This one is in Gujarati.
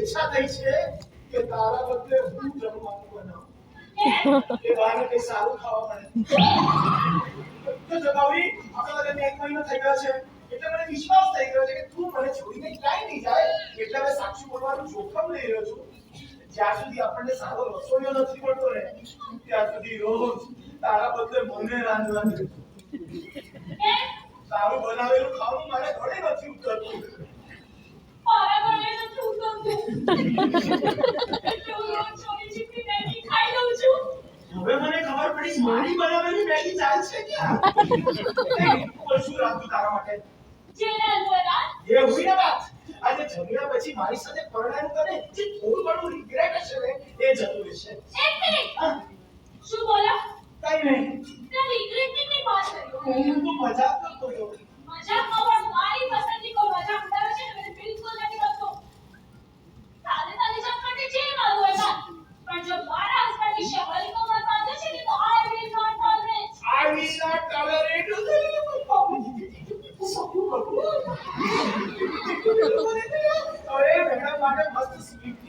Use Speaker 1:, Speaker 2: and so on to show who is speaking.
Speaker 1: ઈચ્છા થઈ છે કે તારા બદલે હું જમવાનું બનાવું એ બાને કઈ સારું ખાવા મળે તો જગાવી આપણા લગ્નને 1 મહિનો થઈ ગયો છે એટલે મને વિશ્વાસ થઈ ગયો છે કે તું મને છોડીને ક્યાંય નહીં જાય એટલે હવે સાચું બોલવાનું જોખમ લઈ રહ્યો છું જ્યાં સુધી આપણને સારો રસોઈયો નથી મળતો ને ત્યાં સુધી રોજ તારા બદલે મને રાંધવાનું સારું બનાવેલું ખાવું મારે ઘરે નથી ઉતરતું
Speaker 2: મારા ઘરે નથી ઉતરતું એટલે હું રોજ ચોરી છીપી મેગી ખાઈ લઉં છું
Speaker 1: હવે મને ખબર પડી મારી બનાવેલી મેગી ચાલશે ક્યાં શું રાંધું તારા માટે
Speaker 2: જે રાંધવું
Speaker 1: એ હોય ને વાત આજે જમ્યા પછી મારી સાથે પરણાયું તને જે થોડું ઘણું રિગ્રેટ હશે ને એ જતું રહેશે
Speaker 2: એક મિનિટ શું બોલા
Speaker 1: કઈ નહીં
Speaker 2: તે રિગ્રેટની વાત કર્યો
Speaker 1: હું તો મજાક કરતો હતો
Speaker 2: મજાકમાં પણ મારી પસંદગી કો મજાક ઉડાવે છે ને મને બિલકુલ નથી ગમતો તારે તારી જાત માટે જે મારું હોય વાત પણ જો મારા હસબન્ડ વિશે હલકો મત બાંધે છે ને તો I will not tolerate
Speaker 1: અરે મેડમ માટે મસ્ત સ્વીટ